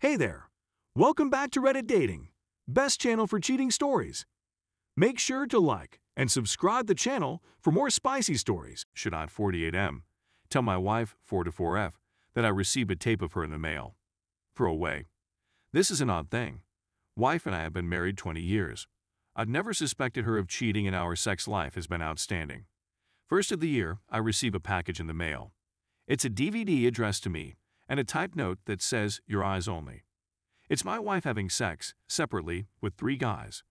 Hey there! Welcome back to Reddit Dating, best channel for cheating stories. Make sure to like and subscribe the channel for more spicy stories. Should I 48M tell my wife 44F that I received a tape of her in the mail? Throw away. This is an odd thing. Wife and I have been married 20 years. I've never suspected her of cheating and our sex life has been outstanding. First of the year, I receive a package in the mail. It's a DVD addressed to me and a typed note that says, "Your eyes only." It's my wife having sex, separately, with 3 guys.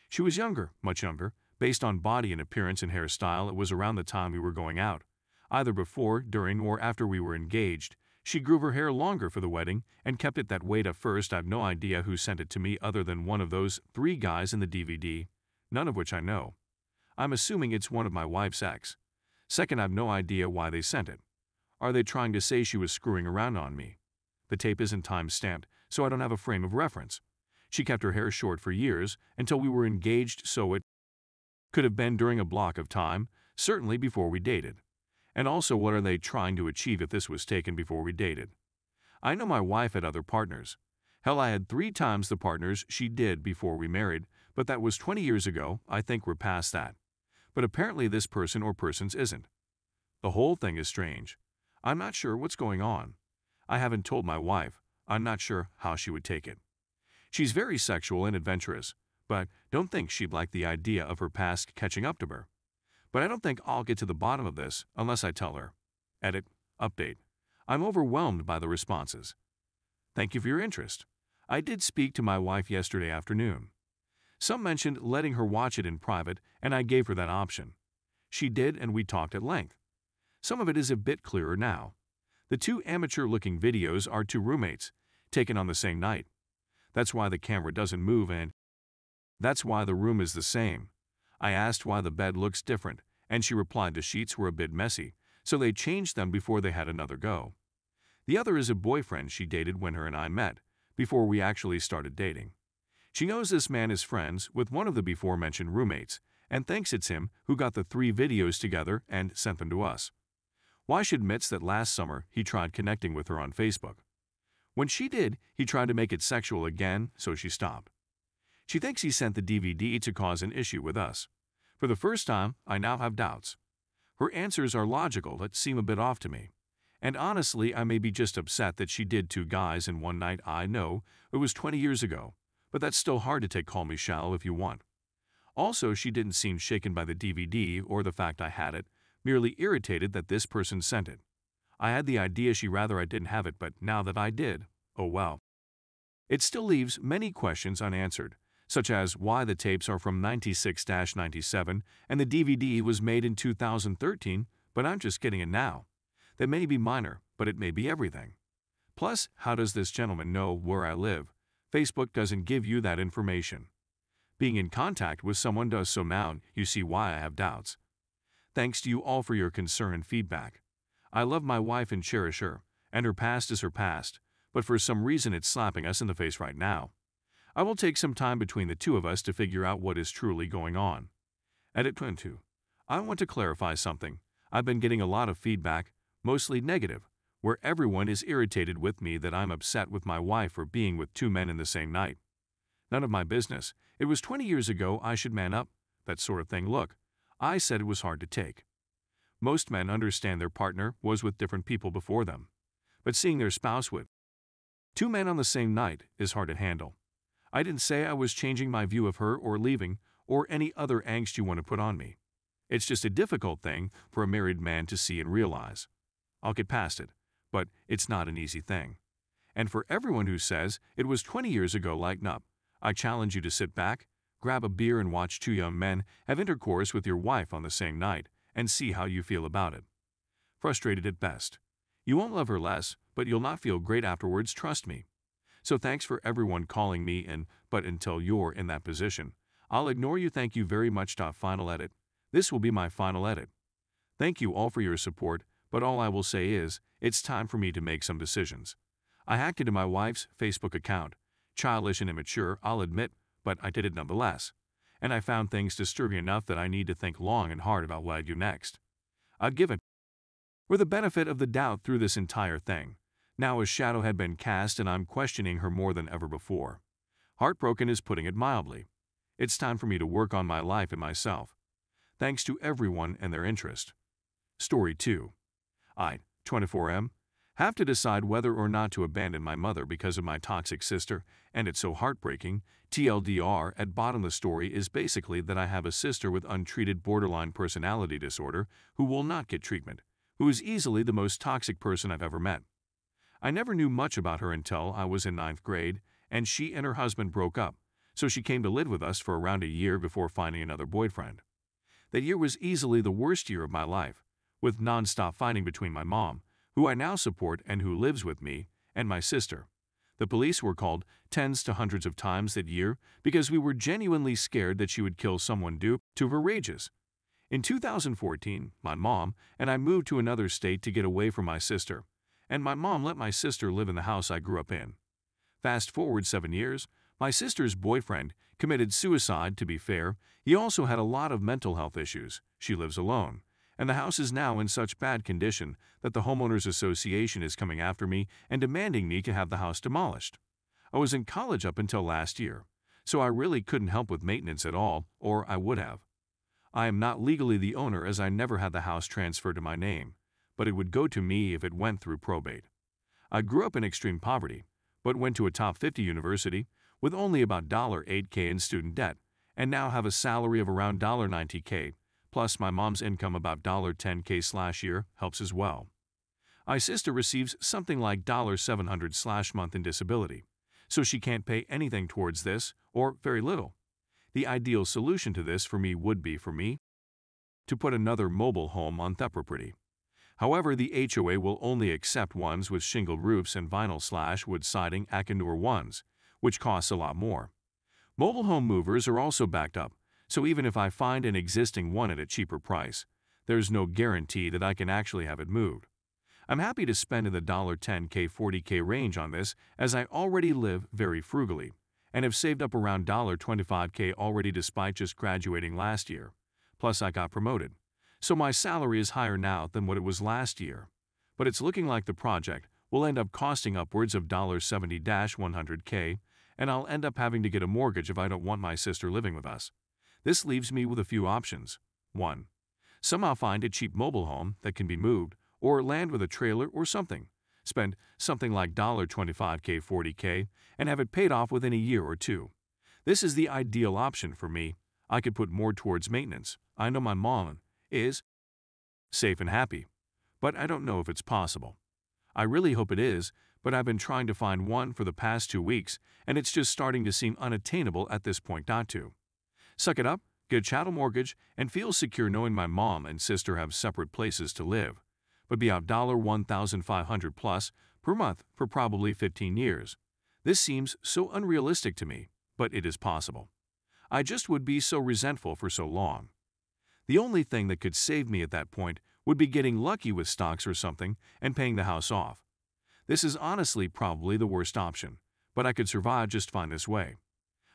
She was younger, much younger. Based on body and appearance and hairstyle, it was around the time we were going out. Either before, during, or after we were engaged. She grew her hair longer for the wedding and kept it that way. At first, I've no idea who sent it to me other than one of those 3 guys in the DVD, none of which I know. I'm assuming it's one of my wife's ex. Second, I've no idea why they sent it. Are they trying to say she was screwing around on me? The tape isn't time-stamped, so I don't have a frame of reference. She kept her hair short for years, until we were engaged, so it could have been during a block of time, certainly before we dated. And also, what are they trying to achieve if this was taken before we dated? I know my wife had other partners. Hell, I had 3 times the partners she did before we married, but that was 20 years ago. I think we're past that. But apparently this person or persons isn't. The whole thing is strange. I'm not sure what's going on. I haven't told my wife. I'm not sure how she would take it. She's very sexual and adventurous, but don't think she'd like the idea of her past catching up to her. But I don't think I'll get to the bottom of this unless I tell her. Edit. Update. I'm overwhelmed by the responses. Thank you for your interest. I did speak to my wife yesterday afternoon. Some mentioned letting her watch it in private, and I gave her that option. She did, and we talked at length. Some of it is a bit clearer now. The 2 amateur-looking videos are 2 roommates, taken on the same night. That's why the camera doesn't move, and that's why the room is the same. I asked why the bed looks different, and she replied the sheets were a bit messy, so they changed them before they had another go. The other is a boyfriend she dated when her and I met, before we actually started dating. She knows this man is friends with one of the before-mentioned roommates, and thinks it's him who got the 3 videos together and sent them to us. Why she admits that last summer he tried connecting with her on Facebook. When she did, he tried to make it sexual again, so she stopped. She thinks he sent the DVD to cause an issue with us. For the first time, I now have doubts. Her answers are logical but seem a bit off to me. And honestly, I may be just upset that she did 2 guys in one night. I know it was 20 years ago, but that's still hard to take. Call me shallow if you want. Also, she didn't seem shaken by the DVD or the fact I had it, merely irritated that this person sent it. I had the idea she rather I didn't have it, but now that I did, oh well. It still leaves many questions unanswered, such as why the tapes are from 96-97 and the DVD was made in 2013, but I'm just getting it now. That may be minor, but it may be everything. Plus, how does this gentleman know where I live? Facebook doesn't give you that information. Being in contact with someone does, so now you see why I have doubts. Thanks to you all for your concern and feedback. I love my wife and cherish her, and her past is her past, but for some reason it's slapping us in the face right now. I will take some time between the 2 of us to figure out what is truly going on. Edit 22. I want to clarify something. I've been getting a lot of feedback, mostly negative, where everyone is irritated with me that I'm upset with my wife for being with 2 men in the same night. None of my business. It was 20 years ago. I should man up, that sort of thing. Look, I said it was hard to take. Most men understand their partner was with different people before them, but seeing their spouse with 2 men on the same night is hard to handle. I didn't say I was changing my view of her or leaving or any other angst you want to put on me. It's just a difficult thing for a married man to see and realize. I'll get past it, but it's not an easy thing. And for everyone who says it was 20 years ago, lighten up. I challenge you to sit back, grab a beer and watch 2 young men have intercourse with your wife on the same night and see how you feel about it. Frustrated at best. You won't love her less, but you'll not feel great afterwards, trust me. So thanks for everyone calling me in, but until you're in that position, I'll ignore you. Thank you very much. Final edit. This will be my final edit. Thank you all for your support, but all I will say is, it's time for me to make some decisions. I hacked into my wife's Facebook account. Childish and immature, I'll admit, but I did it nonetheless. And I found things disturbing enough that I need to think long and hard about what I do next. I'd give it for the benefit of the doubt through this entire thing. Now a shadow had been cast and I'm questioning her more than ever before. Heartbroken is putting it mildly. It's time for me to work on my life and myself. Thanks to everyone and their interest. Story 2. I, 24M, have to decide whether or not to abandon my mother because of my toxic sister, and it's so heartbreaking. TLDR, at bottom the story is basically that I have a sister with untreated borderline personality disorder who will not get treatment, who is easily the most toxic person I've ever met. I never knew much about her until I was in 9th grade, and she and her husband broke up, so she came to live with us for around a year before finding another boyfriend. That year was easily the worst year of my life, with non-stop fighting between my mom, who I now support and who lives with me, and my sister. The police were called tens to hundreds of times that year because we were genuinely scared that she would kill someone due to her rages. In 2014, my mom and I moved to another state to get away from my sister, and my mom let my sister live in the house I grew up in. Fast forward 7 years, my sister's boyfriend committed suicide. To be fair, he also had a lot of mental health issues. She lives alone, and the house is now in such bad condition that the homeowners association is coming after me and demanding me to have the house demolished. I was in college up until last year, so I really couldn't help with maintenance at all, or I would have. I am not legally the owner as I never had the house transferred to my name, but it would go to me if it went through probate. I grew up in extreme poverty, but went to a top 50 university with only about $8K in student debt, and now have a salary of around $90K, plus my mom's income about $10K/year helps as well. My sister receives something like $700/month in disability, so she can't pay anything towards this, or very little. The ideal solution to this for me would be for me to put another mobile home on the property. However, the HOA will only accept ones with shingled roofs and vinyl/wood siding Akanur ones, which costs a lot more. Mobile home movers are also backed up, so even if I find an existing one at a cheaper price, there's no guarantee that I can actually have it moved. I'm happy to spend in the $10K–40K range on this as I already live very frugally and have saved up around $25K already despite just graduating last year. Plus I got promoted, so my salary is higher now than what it was last year. But it's looking like the project will end up costing upwards of $70–100K, and I'll end up having to get a mortgage if I don't want my sister living with us. This leaves me with a few options. 1. Somehow find a cheap mobile home that can be moved, or land with a trailer or something. Spend something like $25K–40K and have it paid off within a year or two. This is the ideal option for me. I could put more towards maintenance. I know my mom is safe and happy, but I don't know if it's possible. I really hope it is, but I've been trying to find one for the past 2 weeks, and it's just starting to seem unattainable at this point. Not to. Suck it up, get a chattel mortgage, and feel secure knowing my mom and sister have separate places to live, but be out $1,500+ per month for probably 15 years. This seems so unrealistic to me, but it is possible. I just would be so resentful for so long. The only thing that could save me at that point would be getting lucky with stocks or something and paying the house off. This is honestly probably the worst option, but I could survive just fine this way.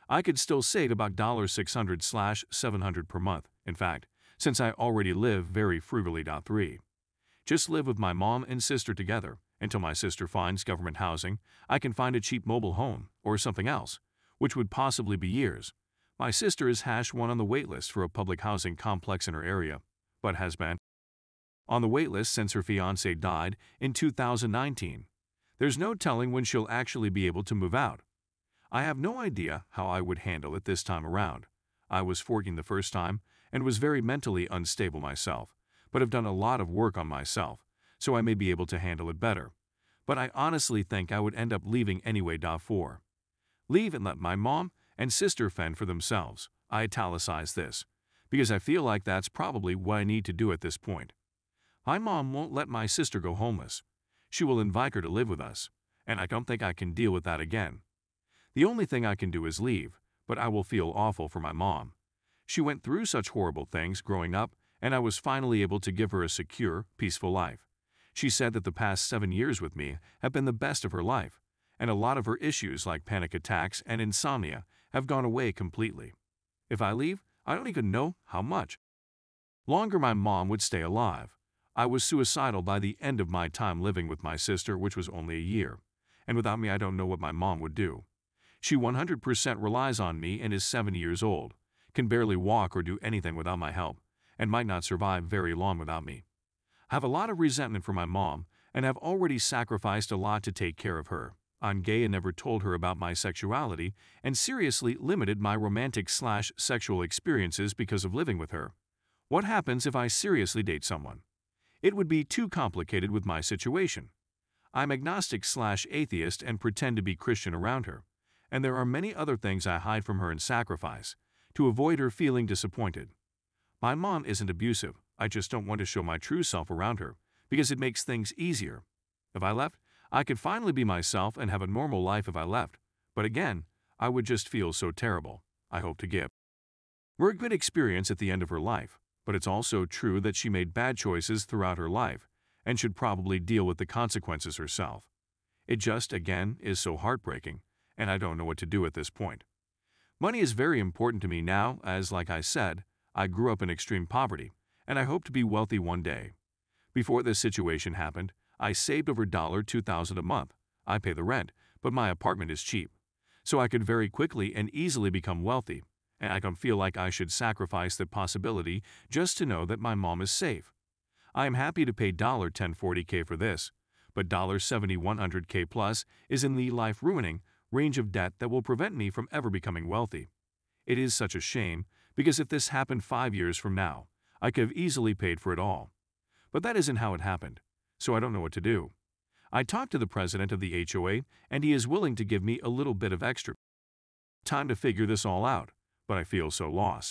I could still save about $600/700 per month, in fact, since I already live very frugally. 3. Just live with my mom and sister together until my sister finds government housing. I can find a cheap mobile home or something else, which would possibly be years. My sister is #1 on the waitlist for a public housing complex in her area, but has been on the waitlist since her fiancé died in 2019. There's no telling when she'll actually be able to move out. I have no idea how I would handle it this time around. I was 14 the first time and was very mentally unstable myself, but have done a lot of work on myself, so I may be able to handle it better. But I honestly think I would end up leaving anyway. 4. Leave and let my mom and sister fend for themselves. I italicize this, because I feel like that's probably what I need to do at this point. My mom won't let my sister go homeless. She will invite her to live with us, and I don't think I can deal with that again. The only thing I can do is leave, but I will feel awful for my mom. She went through such horrible things growing up, and I was finally able to give her a secure, peaceful life. She said that the past 7 years with me have been the best of her life, and a lot of her issues like panic attacks and insomnia have gone away completely. If I leave, I don't even know how much longer my mom would stay alive. I was suicidal by the end of my time living with my sister, which was only a year. And without me, I don't know what my mom would do. She 100% relies on me and is 70 years old, can barely walk or do anything without my help, and might not survive very long without me. I have a lot of resentment for my mom, and have already sacrificed a lot to take care of her. I'm gay and never told her about my sexuality, and seriously limited my romantic/sexual experiences because of living with her. What happens if I seriously date someone? It would be too complicated with my situation. I'm agnostic/atheist and pretend to be Christian around her, and there are many other things I hide from her and sacrifice to avoid her feeling disappointed. My mom isn't abusive, I just don't want to show my true self around her because it makes things easier. If I left, I could finally be myself and have a normal life if I left, but again, I would just feel so terrible. I hope to give her a good experience at the end of her life, but it's also true that she made bad choices throughout her life and should probably deal with the consequences herself. It just, again, is so heartbreaking, and I don't know what to do at this point. Money is very important to me now, as, like I said, I grew up in extreme poverty, and I hope to be wealthy one day. Before this situation happened, I saved over $2,000 a month. I pay the rent, but my apartment is cheap. So I could very quickly and easily become wealthy, and I don't feel like I should sacrifice that possibility just to know that my mom is safe. I am happy to pay $1040K for this, but $7100K plus is in the life-ruining range of debt that will prevent me from ever becoming wealthy. It is such a shame, because if this happened 5 years from now, I could have easily paid for it all. But that isn't how it happened, so I don't know what to do. I talked to the president of the HOA, and he is willing to give me a little bit of extra time to figure this all out, but I feel so lost.